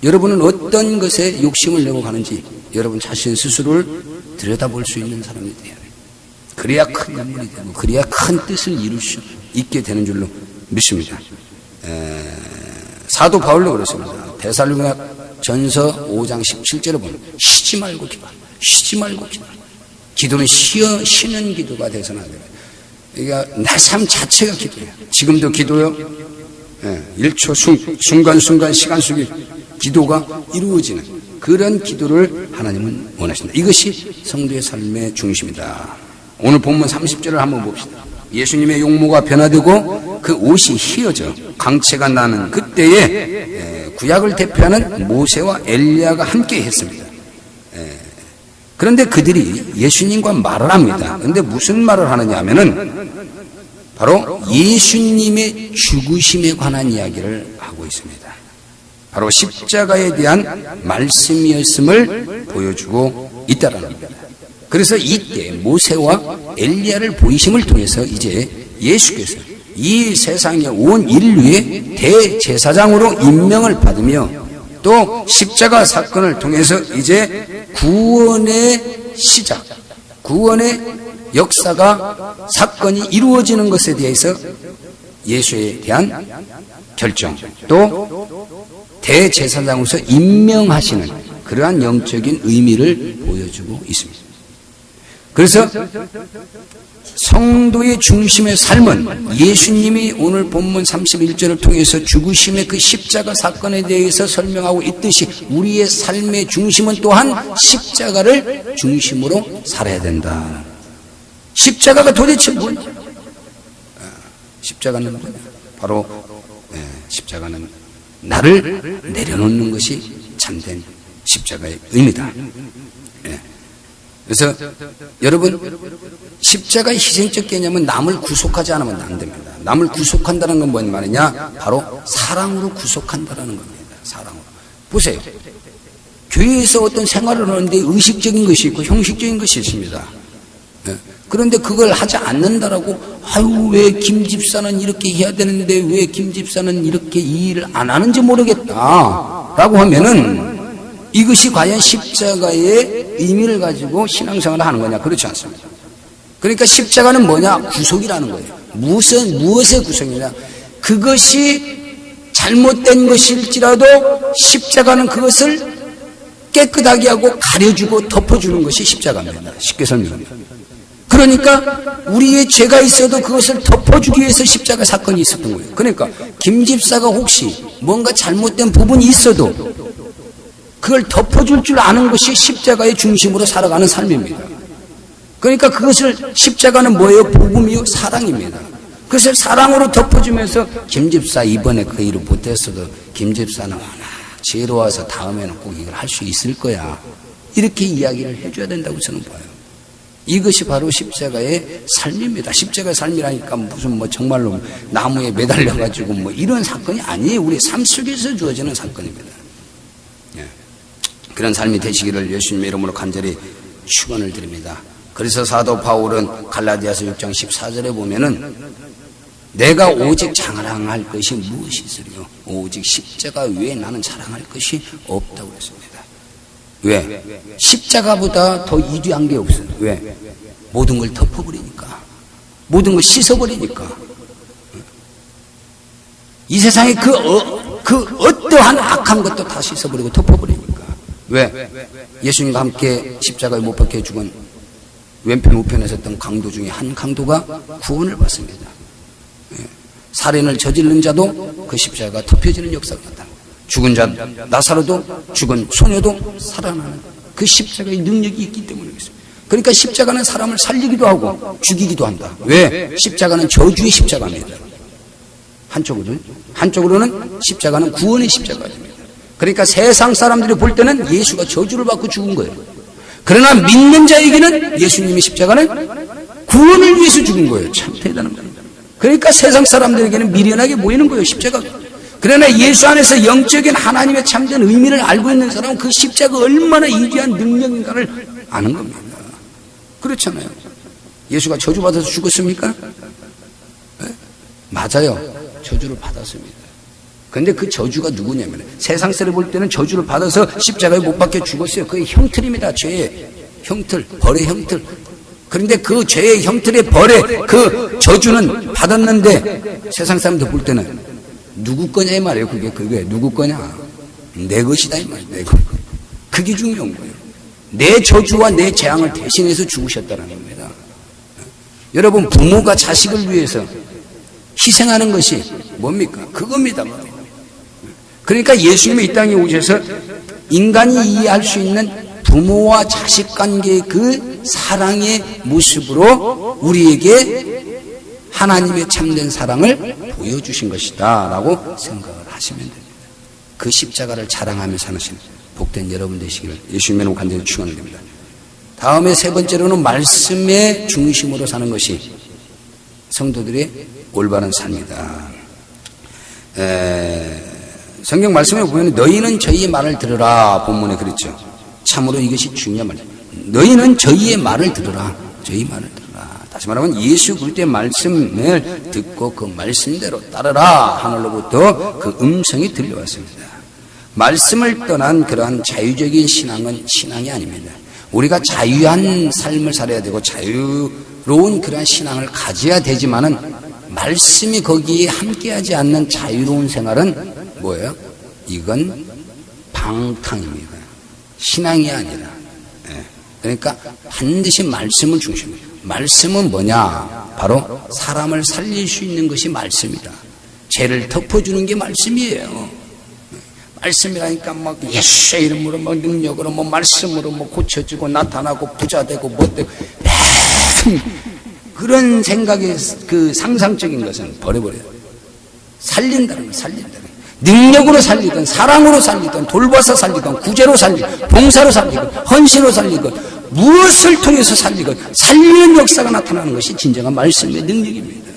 여러분은 어떤 것에 욕심을 내고 가는지 여러분 자신 스스로를 들여다볼 수 있는 사람이 돼야 돼요. 그래야 큰 인물이 되고 그래야 큰 뜻을 이룰 수 있게 되는 줄로 믿습니다. 사도 바울도 그렇습니다. 데살로니가 전서 5장 17절에 보면 쉬지 말고 기도하라. 쉬지 말고 기도하라. 기도는 쉬는 기도가 되서는 안 돼요. 그러니까 내 삶 자체가 기도예요. 지금도 기도요. 1초 순간순간 시간 속에 기도가 이루어지는 그런 기도를 하나님은 원하신다. 이것이 성도의 삶의 중심이다. 오늘 본문 30절을 한번 봅시다. 예수님의 용모가 변화되고 그 옷이 휘어져 광채가 나는 그때에 구약을 대표하는 모세와 엘리야가 함께 했습니다. 그런데 그들이 예수님과 말을 합니다. 그런데 무슨 말을 하느냐 하면은 바로 예수님의 죽으심에 관한 이야기를 하고 있습니다. 바로 십자가에 대한 말씀이었음을 보여주고 있다는 겁니다. 그래서 이때 모세와 엘리야를 보이심을 통해서 이제 예수께서 이 세상의 온 인류의 대제사장으로 임명을 받으며 또 십자가 사건을 통해서 이제 구원의 시작, 구원의 역사가 사건이 이루어지는 것에 대해서 예수에 대한 결정 또 대제사장으로서 임명하시는 그러한 영적인 의미를 보여주고 있습니다. 그래서 성도의 중심의 삶은 예수님이 오늘 본문 31절을 통해서 죽으심의 그 십자가 사건에 대해서 설명하고 있듯이 우리의 삶의 중심은 또한 십자가를 중심으로 살아야 된다. 십자가가 도대체 뭐냐? 십자가는 뭐냐? 바로 십자가는 나를 내려놓는 것이 참된 십자가의 의미다. 그래서 여러분 십자가의 희생적 개념은 남을 구속하지 않으면 안 됩니다. 남을 구속한다는 건 뭔 말이냐? 바로 사랑으로 구속한다는 겁니다. 사랑으로. 보세요. 교회에서 어떤 생활을 하는데 의식적인 것이 있고 형식적인 것이 있습니다. 그런데 그걸 하지 않는다라고 아유 왜 김 집사는 이렇게 해야 되는데 왜 김 집사는 이렇게 이 일을 안 하는지 모르겠다라고 하면은 이것이 과연 십자가의 의미를 가지고 신앙생활을 하는 거냐? 그렇지 않습니다. 그러니까 십자가는 뭐냐? 구속이라는 거예요. 무엇의 구속이냐? 그것이 잘못된 것일지라도 십자가는 그것을 깨끗하게 하고 가려주고 덮어주는 것이 십자가입니다. 쉽게 설명합니다. 그러니까 우리의 죄가 있어도 그것을 덮어주기 위해서 십자가 사건이 있었던 거예요. 그러니까 김 집사가 혹시 뭔가 잘못된 부분이 있어도 그걸 덮어줄 줄 아는 것이 십자가의 중심으로 살아가는 삶입니다. 그러니까 그것을 십자가는 뭐예요? 복음이요? 사랑입니다. 그것을 사랑으로 덮어주면서 김 집사 이번에 그 일을 못했어도 김 집사는 워낙 지혜로워서 다음에는 꼭 이걸 할 수 있을 거야. 이렇게 이야기를 해줘야 된다고 저는 봐요. 이것이 바로 십자가의 삶입니다. 십자가의 삶이라니까 무슨 뭐 정말로 나무에 매달려가지고 뭐 이런 사건이 아니에요. 우리 삶 속에서 주어지는 사건입니다. 그런 삶이 되시기를 예수님의 이름으로 간절히 축원을 드립니다. 그래서 사도 바울은 갈라디아서 6장 14절에 보면은 내가 오직 자랑할 것이 무엇이 있으리요? 오직 십자가 외에 나는 자랑할 것이 없다고 했습니다. 왜? 십자가보다 더 이귀한 게 없어요. 왜? 모든 걸 덮어버리니까. 모든 걸 씻어버리니까. 이 세상에 그 어떠한 악한 것도 다 씻어버리고 덮어버리니까. 왜? 예수님과 함께 십자가에 못 박혀 죽은 왼편 우편에 섰던 강도 중에 한 강도가 구원을 받습니다. 살인을 저지른 자도 그 십자가가 덮여지는 역사가 나타납니다. 죽은 자 나사로도 죽은 소녀도 살아나는 그 십자가의 능력이 있기 때문에 그렇습니다. 그러니까 십자가는 사람을 살리기도 하고 죽이기도 한다. 왜? 십자가는 저주의 십자가입니다. 한쪽으로는 십자가는 구원의 십자가입니다. 그러니까 세상 사람들이 볼 때는 예수가 저주를 받고 죽은 거예요. 그러나 믿는 자에게는 예수님의 십자가는 구원을 위해서 죽은 거예요. 참 대단한 겁니다. 그러니까 세상 사람들에게는 미련하게 보이는 거예요. 십자가가. 그러나 예수 안에서 영적인 하나님의 참된 의미를 알고 있는 사람은 그 십자가가 얼마나 위대한 능력인가를 아는 겁니다. 그렇잖아요. 예수가 저주받아서 죽었습니까? 네? 맞아요. 저주를 받았습니다. 그런데 그 저주가 누구냐면 세상 사람이 볼 때는 저주를 받아서 십자가에 못 박혀 죽었어요. 그게 형틀입니다. 죄의 형틀, 벌의 형틀. 그런데 그 죄의 형틀의 벌의 그 저주는 받았는데 세상 사람들 볼 때는 누구 거냐 이 말이에요. 그게 누구 거냐? 내 것이다 이 말이에요. 내 것. 그게 중요한 거예요. 내 저주와 내 재앙을 대신해서 죽으셨다는 겁니다. 여러분, 부모가 자식을 위해서 희생하는 것이 뭡니까? 그겁니다. 그러니까 예수님이 이 땅에 오셔서 인간이 이해할 수 있는 부모와 자식 관계의 그 사랑의 모습으로 우리에게 하나님의 참된 사랑을 보여주신 것이다 라고 생각을 하시면 됩니다. 그 십자가를 자랑하며 사시는 복된 여러분 되시기를 예수님의 이름으로 간절히 축원드립니다. 다음에 세 번째로는 말씀의 중심으로 사는 것이 성도들의 올바른 삶이다. 성경 말씀에 보면 너희는 저희의 말을 들으라 본문에 그랬죠. 참으로 이것이 중요한 말이에요. 너희는 저희의 말을 들으라. 저희 말을 들으라. 다시 말하면 예수 그리스도의 말씀을 듣고 그 말씀대로 따르라 하늘로부터 그 음성이 들려왔습니다. 말씀을 떠난 그러한 자유적인 신앙은 신앙이 아닙니다. 우리가 자유한 삶을 살아야 되고 자유로운 그러한 신앙을 가져야 되지만은 말씀이 거기에 함께하지 않는 자유로운 생활은 뭐예요? 이건 방탕입니다. 신앙이 아니라. 그러니까 반드시 말씀을 중심으로. 말씀은 뭐냐? 바로 사람을 살릴 수 있는 것이 말씀이다. 죄를 덮어주는 게 말씀이에요. 말씀이라니까 막 예수의 이름으로 뭐 능력으로 뭐 말씀으로 뭐 고쳐지고 나타나고 부자 되고 뭐 되고 그런 생각의 그 상상적인 것은 버려버려요. 살린다는 거, 살린다는 거. 능력으로 살리든 사랑으로 살리든 돌봐서 살리든 구제로 살리든 봉사로 살리든 헌신으로 살리든 무엇을 통해서 살리든 살리는 역사가 나타나는 것이 진정한 말씀의 능력입니다.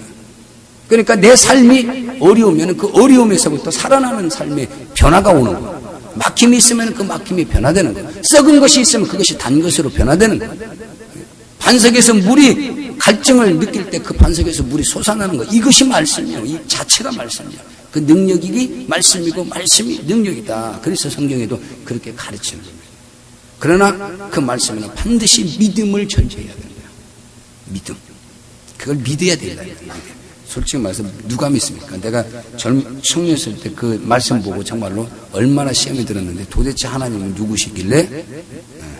그러니까 내 삶이 어려우면 그 어려움에서부터 살아나는 삶의 변화가 오는 거예요. 막힘이 있으면 그 막힘이 변화되는 거예요. 썩은 것이 있으면 그것이 단 것으로 변화되는 거예요. 반석에서 물이 갈증을 느낄 때 그 반석에서 물이 솟아나는 거예요. 이것이 말씀이에요. 이 자체가 말씀이에요. 그 능력이 말씀이고 말씀이 능력이다. 그래서 성경에도 그렇게 가르치는 겁니다. 그러나 그 말씀에는 반드시 믿음을 전제해야 된다. 믿음. 그걸 믿어야 된다. 솔직히 말해서 누가 믿습니까? 내가 청년했을 때 그 말씀 보고 정말로 얼마나 시험이 들었는데 도대체 하나님은 누구시길래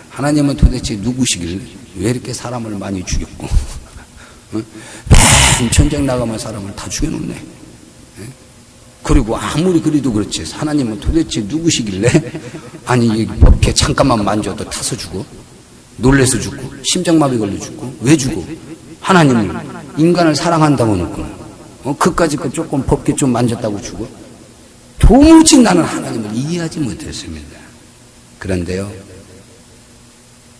하나님은 도대체 누구시길래 왜 이렇게 사람을 많이 죽였고 전쟁 나가면 사람을 다 죽여놓네. 그리고 아무리 그래도 그렇지 하나님은 도대체 누구시길래 아니 이렇게 잠깐만 만져도 타서 죽어? 놀래서 죽고 심장마비 걸려 죽고 왜 죽어? 하나님은 인간을 사랑한다고 놓고 그까짓 거 조금 법게 좀 만졌다고 죽어? 도무지 나는 하나님을 이해하지 못했습니다. 그런데요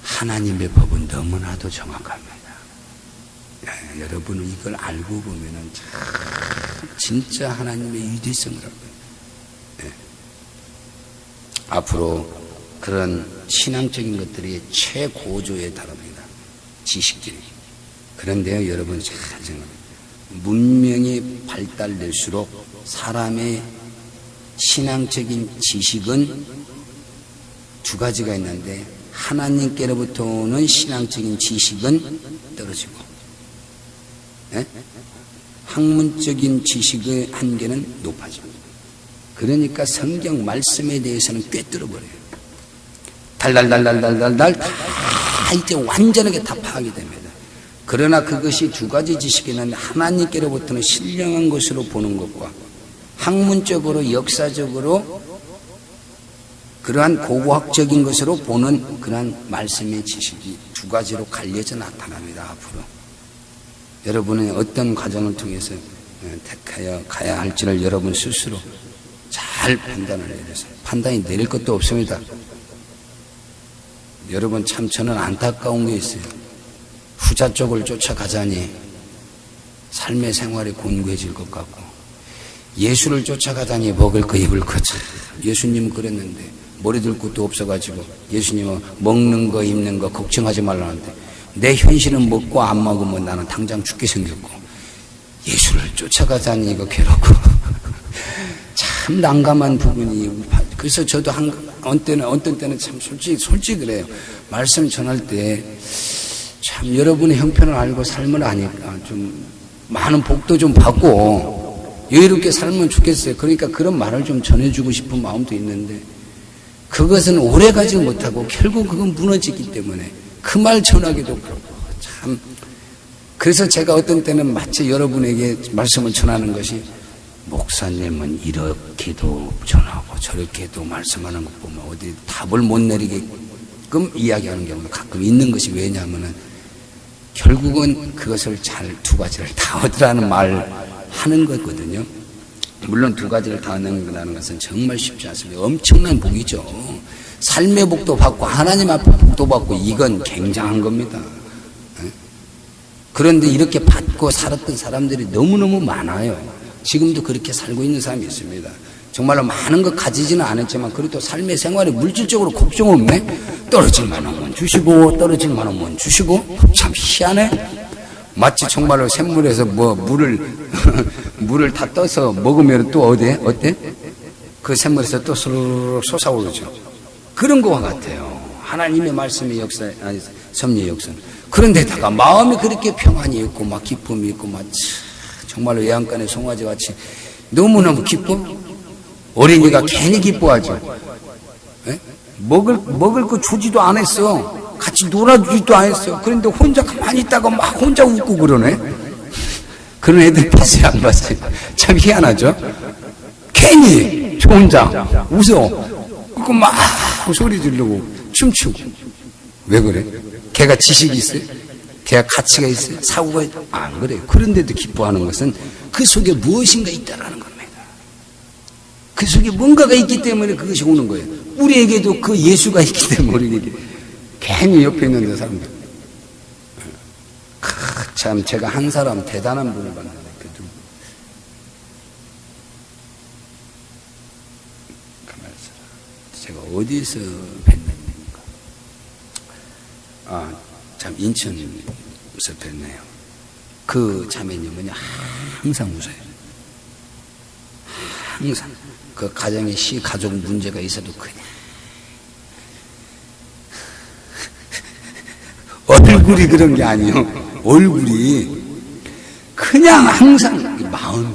하나님의 법은 너무나도 정확합니다. 여러분은 이걸 알고 보면은 진짜 하나님의 위대성을 알고 앞으로 그런 신앙적인 것들이 최고조에 달합니다. 지식들이. 그런데요 여러분 잘 생각합니다. 문명이 발달될수록 사람의 신앙적인 지식은 두 가지가 있는데 하나님께로부터 오는 신앙적인 지식은 떨어지고 학문적인 지식의 한계는 높아집니다. 그러니까 성경 말씀에 대해서는 꿰뚫어버려요. 달달달달달달달 다 이제 완전하게 다 파악이 됩니다. 그러나 그것이 두 가지 지식에는 하나님께로부터는 신령한 것으로 보는 것과 학문적으로 역사적으로 그러한 고고학적인 것으로 보는 그러한 말씀의 지식이 두 가지로 갈려져 나타납니다. 앞으로 여러분은 어떤 과정을 통해서 택하여 가야 할지를 여러분 스스로 잘 판단을 내려서 판단이 내릴 것도 없습니다. 여러분 참 저는 안타까운 게 있어요. 후자 쪽을 쫓아가자니 삶의 생활이 곤고해질 것 같고 예수를 쫓아가자니 먹을 거 입을 거 참 예수님은 그랬는데 머리 들 것도 없어가지고 예수님은 먹는 거 입는 거 걱정하지 말라는데 내 현실은 먹고 안 먹으면 나는 당장 죽게 생겼고 예수를 쫓아가자니 이거 괴롭고 참 난감한 부분이 그래서 저도 어떤 때는 참 솔직히 그래요. 말씀 전할 때 참 여러분의 형편을 알고 삶을 아니까 좀 많은 복도 좀 받고 여유롭게 살면 좋겠어요. 그러니까 그런 말을 좀 전해주고 싶은 마음도 있는데 그것은 오래 가지 못하고 결국 그건 무너지기 때문에 그 말 전하기도 그렇고 참 그래서 제가 어떤 때는 마치 여러분에게 말씀을 전하는 것이 목사님은 이렇게도 전하고 저렇게도 말씀하는 것 보면 어디 답을 못 내리게끔 이야기하는 경우도 가끔 있는 것이 왜냐하면은 결국은 그것을 잘 두 가지를 다 얻으라는 말 하는 거거든요. 물론 두 가지를 다 얻는다는 것은 정말 쉽지 않습니다. 엄청난 복이죠. 삶의 복도 받고 하나님 앞에 복도 받고 이건 굉장한 겁니다. 그런데 이렇게 받고 살았던 사람들이 너무너무 많아요. 지금도 그렇게 살고 있는 사람이 있습니다. 정말로 많은 것 가지지는 않았지만 그래도 삶의 생활에 물질적으로 걱정 없네. 떨어질 만한 건 주시고 떨어질 만한 건 주시고 참 희한해. 마치 정말로 샘물에서 뭐 물을 다 떠서 먹으면 또 어때? 그 샘물에서 또 스르륵 솟아오르죠. 그런 것과 같아요. 하나님의 말씀의 역사, 아니 섭리의 역사. 그런데다가 마음이 그렇게 평안이 있고 막 기쁨이 있고 막 정말로 외양간의 송아지 같이 너무너무 기뻐. 어린이가 괜히 기뻐하죠. 에? 먹을 거 주지도 않았어. 같이 놀아주지도 않았어. 그런데 혼자 가만히 있다가 막 혼자 웃고 그러네. 그런 애들 봤어요, 안 봤어요? 참 희한하죠? 괜히 저 혼자 웃어. 그거 막 소리 지르고 춤추고. 왜 그래? 걔가 지식이 있어요? 걔가 가치가 있어요? 사고가 있어요? 안 그래요. 그런데도 기뻐하는 것은 그 속에 무엇인가 있다라는 겁니다. 그 속에 뭔가가 있기 때문에 그것이 오는 거예요. 우리에게도 그 예수가 있기 때문에 우리에게 괜히 옆에 있는 사람들. 참 제가 한 사람 대단한 분을 봤는데 제가 어디서 뵀는가? 참 인천에서 뵀네요. 그 자매님은 항상 웃어요. 항상 그 가정에 가족 문제가 있어도 그냥 얼굴이 그런 게 아니에요. 얼굴이 그냥 항상 마음이.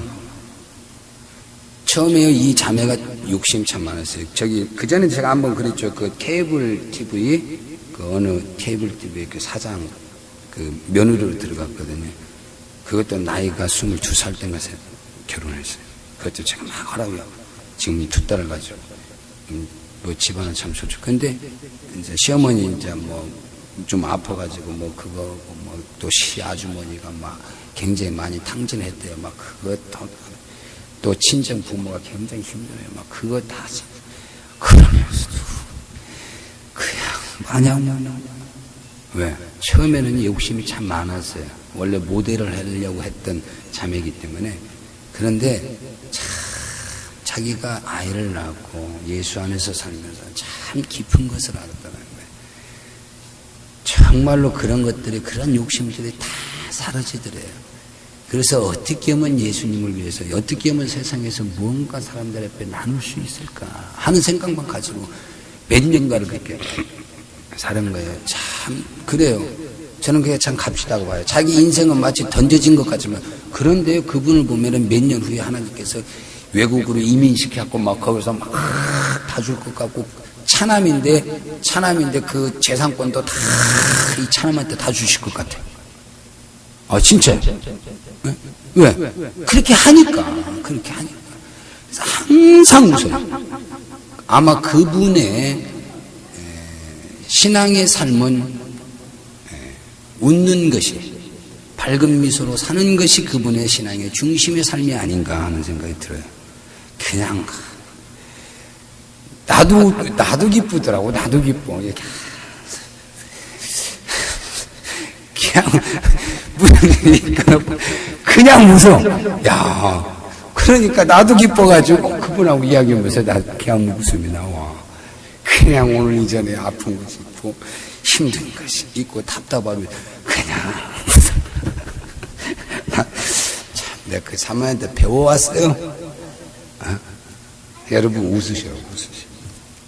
처음에 이 자매가 욕심 참 많았어요. 그 전에 제가 한번 그랬죠. 그 케이블 TV, 그 어느 케이블 TV의 그 사장, 그 며느리로 들어갔거든요. 그것도 나이가 22살 때인가 결혼했어요. 그것도 제가 막 하라고요. 지금 2딸을 가지고. 뭐 집안은 참 좋죠. 근데 이제 시어머니 이제 뭐 좀 아파가지고 뭐 그거 뭐 또 시아주머니가 막 굉장히 많이 탕진했대요. 막 그것도 또 친정 부모가 굉장히 힘들어요. 막 그거 다 그러면서도 그냥 마냥 왜? 처음에는 욕심이 참 많았어요. 원래 모델을 하려고 했던 자매이기 때문에. 그런데 참 자기가 아이를 낳고 예수 안에서 살면서 참 깊은 것을 알았다는 거예요. 정말로 그런 것들이, 그런 욕심들이 다 사라지더래요. 그래서 어떻게 하면 예수님을 위해서, 어떻게 하면 세상에서 무언가 사람들 앞에 나눌 수 있을까 하는 생각만 가지고 몇 년간을 그렇게 사는 거예요. 참 그래요. 저는 그게 참 값지다고 봐요. 자기 인생은 마치 던져진 것 같지만, 그런데 그분을 보면은 몇 년 후에 하나님께서 외국으로 이민시켜갖고 막 거기서 막 다 줄 것 같고, 차남인데 그 재산권도 다 이 차남한테 다 주실 것 같아요. 진짜. 왜? 그렇게 하니까. 항상 웃어요. 아마 그분의 신앙의 삶은 웃는 것이, 밝은 미소로 사는 것이 그분의 신앙의 중심의 삶이 아닌가 하는 생각이 들어요. 그냥 나도 기쁘더라고. 나도 기뻐. 그냥 무슨 일이 있거나 그냥 웃어. 야, 그러니까 나도 기뻐가지고 그분하고 이야기하면서 나 그냥 웃음이 나와. 그냥 오늘 이전에 아픈 것이 있고 힘든 것이 있고 답답하면 그냥 참 내가 그 사모한테 배워왔어요. 여러분 웃으셔.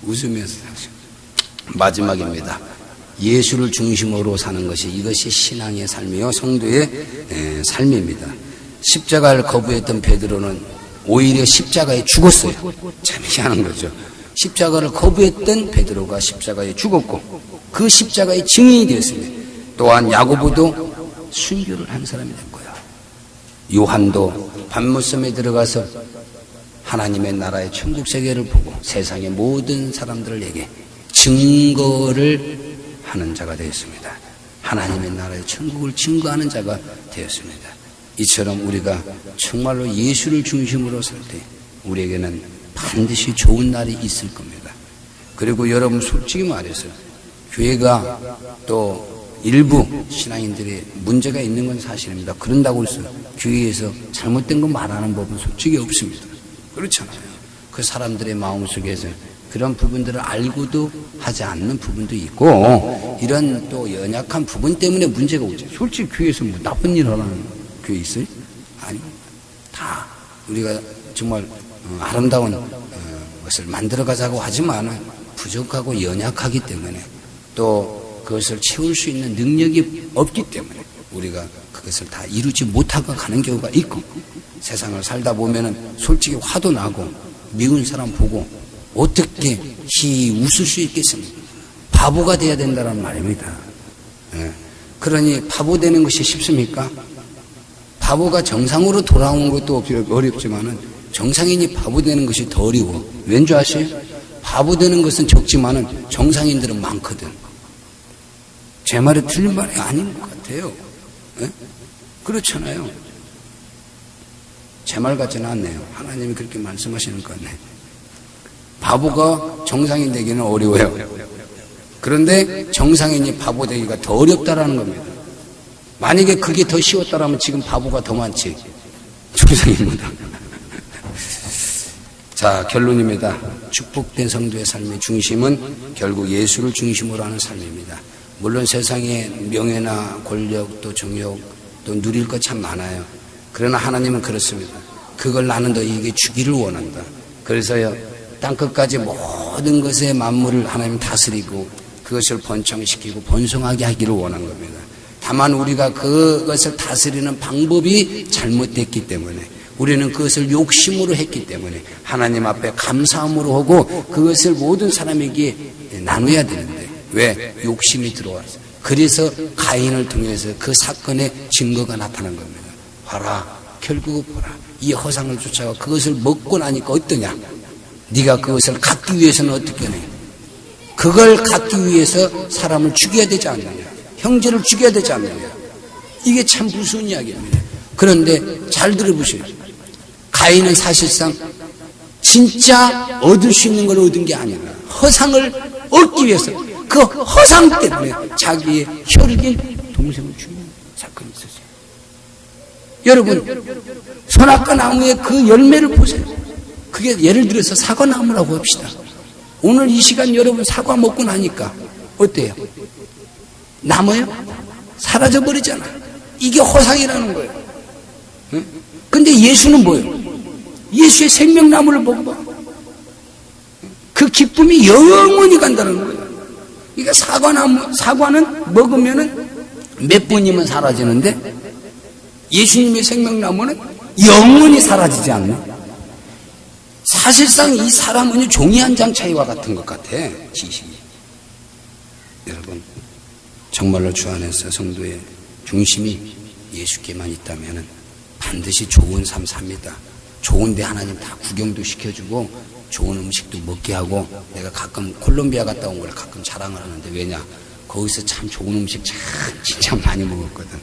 웃으면서 사세요. 마지막입니다. 예수를 중심으로 사는 것이, 이것이 신앙의 삶이요 성도의 삶입니다. 십자가를 거부했던 베드로는 오히려 십자가에 죽었어요. 참 희한한 거죠. 십자가를 거부했던 베드로가 십자가에 죽었고 그 십자가의 증인이 되었습니다. 또한 야고보도 순교를 한 사람이 된 거야. 요한도 밤무섬에 들어가서 하나님의 나라의 천국 세계를 보고 세상의 모든 사람들에게 증거를 하는 자가 되었습니다. 하나님의 나라의 천국을 증거하는 자가 되었습니다. 이처럼 우리가 정말로 예수를 중심으로 살 때 우리에게는 반드시 좋은 날이 있을 겁니다. 그리고 여러분 솔직히 말해서 교회가 또 일부 신앙인들의 문제가 있는 건 사실입니다. 그런다고 해서 교회에서 잘못된 거 말하는 법은 솔직히 없습니다. 그렇잖아요. 그 사람들의 마음속에서 그런 부분들을 알고도 하지 않는 부분도 있고 이런 또 연약한 부분 때문에 문제가 오죠. 솔직히 교회에서 뭐 나쁜 일 하는 교회 있어요? 아니, 다 우리가 정말 아름다운 것을 만들어가자고 하지만 부족하고 연약하기 때문에 또 그것을 채울 수 있는 능력이 없기 때문에 우리가 그것을 다 이루지 못하고 가는 경우가 있고 세상을 살다 보면은 솔직히 화도 나고 미운 사람 보고 어떻게 웃을 수 있겠습니까? 바보가 돼야 된다는 말입니다. 그러니 바보 되는 것이 쉽습니까? 바보가 정상으로 돌아오는 것도 어렵지만은 정상인이 바보 되는 것이 더 어려워. 왠 줄 아세요? 바보 되는 것은 적지만은 정상인들은 많거든. 제 말이 틀린 말이 아닌 것 같아요. 그렇잖아요. 제 말 같지는 않네요. 하나님이 그렇게 말씀하시는 것 같네. 바보가 정상인 되기는 어려워요. 그런데 정상인이 바보 되기가 더 어렵다라는 겁니다. 만약에 그게 더 쉬웠다라면 지금 바보가 더 많지. 정상인보다. 자, 결론입니다. 축복된 성도의 삶의 중심은 결국 예수를 중심으로 하는 삶입니다. 물론 세상에 명예나 권력 또 정욕 또 누릴 것 참 많아요. 그러나 하나님은 그렇습니다. 그걸 나는 너에게 주기를 원한다. 그래서요, 땅끝까지 모든 것의 만물을 하나님 다스리고 그것을 번창시키고 번성하게 하기를 원한 겁니다. 다만 우리가 그것을 다스리는 방법이 잘못됐기 때문에 우리는 그것을 욕심으로 했기 때문에 하나님 앞에 감사함으로 하고 그것을 모든 사람에게 나눠야 되는데 왜? 욕심이 들어와서. 그래서 가인을 통해서 그 사건의 증거가 나타난 겁니다. 봐라, 결국 보라. 이 허상을 쫓아가 그것을 먹고 나니까 어떠냐? 네가 그것을 갖기 위해서는 어떻게 해? 그걸 갖기 위해서 사람을 죽여야 되지 않느냐? 형제를 죽여야 되지 않느냐? 이게 참 무서운 이야기입니다. 그런데 잘 들어보세요. 가인은 사실상 진짜 얻을 수 있는 걸 얻은 게 아니라 허상을 얻기 위해서 그 허상 때문에 자기의 혈육인 동생을 죽이는 사건이 있었어요. 여러분, 선악과 나무의 그 열매를 보세요. 그게 예를 들어서 사과나무라고 합시다. 오늘 이 시간 여러분 사과 먹고 나니까 어때요? 남아요? 사라져버리잖아요. 이게 허상이라는 거예요. 근데 예수는 뭐예요? 예수의 생명나무를 먹어봐. 그 기쁨이 영원히 간다는 거예요. 그러니까 사과는 먹으면은 몇 번이면 사라지는데 예수님의 생명나무는 영원히 사라지지 않는. 사실상 이 사람은 종이 한 장 차이와 같은 것 같아. 지식이. 여러분, 정말로 주 안에서 성도의 중심이 예수께만 있다면 반드시 좋은 삶 삽니다. 좋은데 하나님 다 구경도 시켜주고 좋은 음식도 먹게 하고, 내가 가끔 콜롬비아 갔다 온 걸 가끔 자랑을 하는데, 왜냐? 거기서 참 좋은 음식 참 진짜 많이 먹었거든.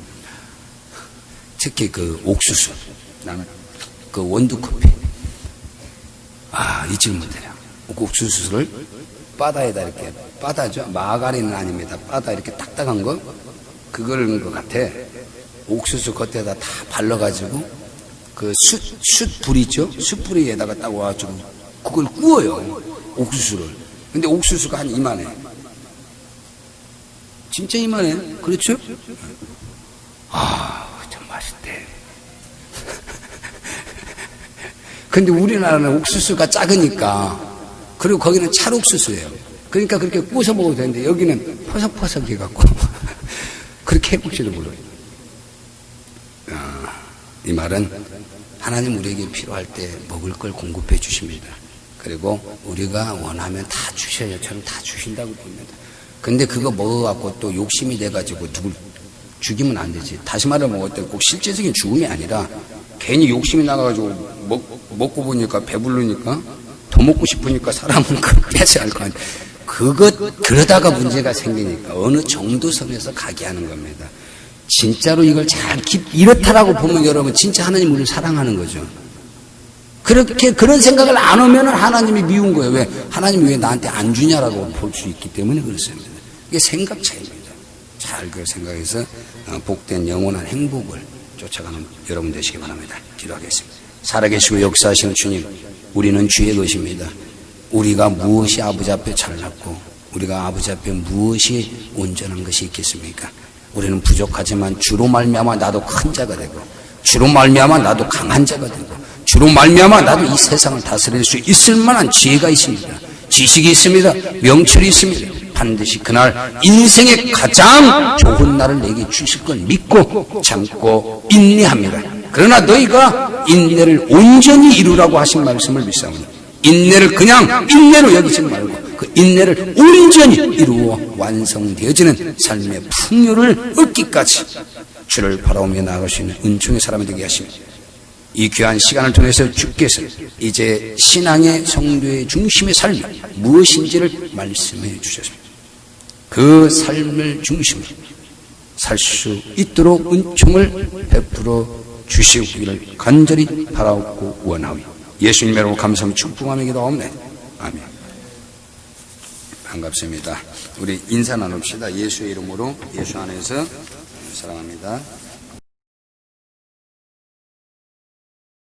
특히 그 옥수수, 나는 그 원두커피, 잊지 못해요. 옥수수를 바다에다 이렇게, 바다죠? 마가린은 아닙니다. 바다 이렇게 딱딱한 거, 그걸 것 같아. 옥수수 겉에다 다 발라가지고 그 숯불 있죠? 숯불에다가 딱 와가지고 그걸 구워요. 옥수수를. 근데 옥수수가 한 이만해. 진짜 이만해. 그렇죠? 참 맛있대. 근데 우리나라는 옥수수가 작으니까, 그리고 거기는 찰옥수수예요. 그러니까 그렇게 구워서 먹어도 되는데 여기는 퍼석퍼석 해갖고 그렇게 해볼지도 몰라요. 이 말은 하나님 우리에게 필요할 때 먹을 걸 공급해 주십니다. 그리고 우리가 원하면 다 주셔요. 저는 다 주신다고 봅니다. 근데 그거 먹어갖고 또 욕심이 돼가지고 누굴 죽이면 안 되지. 다시 말하면 어때? 꼭 실제적인 죽음이 아니라 괜히 욕심이 나가가지고 먹고 보니까 배부르니까 더 먹고 싶으니까 사람은 그걸 뺏어야 할 거 아니야. 그러다가 문제가 생기니까 어느 정도 선에서 가게 하는 겁니다. 진짜로 이걸 이렇다라고 보면 여러분 진짜 하나님 우리를 사랑하는 거죠. 그런 생각을 안 하면 하나님이 미운 거예요. 왜? 하나님이 왜 나한테 안 주냐라고 볼 수 있기 때문에 그렇습니다. 이게 생각 차이입니다. 잘 그 생각해서 복된 영원한 행복을 쫓아가는 여러분 되시기 바랍니다. 기도하겠습니다. 살아계시고 역사하시는 주님, 우리는 주의 것입니다. 우리가 무엇이 아버지 앞에 잘났고 우리가 아버지 앞에 무엇이 온전한 것이 있겠습니까? 우리는 부족하지만 주로 말미암아 나도 큰 자가 되고 주로 말미암아 나도 강한 자가 되고 주로 말미암아 나도 이 세상을 다스릴 수 있을 만한 지혜가 있습니다. 지식이 있습니다. 명철이 있습니다. 반드시 그날 인생의 가장 좋은 날을 내게 주실 걸 믿고 참고 인내합니다. 그러나 너희가 인내를 온전히 이루라고 하신 말씀을 믿사오니 인내를 그냥 인내로 여기지 말고 그 인내를 온전히 이루어 완성되어지는 삶의 풍요를 얻기까지 주를 바라보며 나아갈 수 있는 은총의 사람이 되게 하시며 이 귀한 시간을 통해서 주께서 이제 신앙의 성도의 중심의 삶이 무엇인지를 말씀해 주셨습니다. 그 삶을 중심으로 살 수 있도록 은총을 베풀어 주시기를 간절히 바라옵고 원하오니 예수님의 이름으로 감사하며 축복하며 기도하옵나이다. 아멘. 반갑습니다. 우리 인사 나눕시다. 예수의 이름으로 예수 안에서 사랑합니다.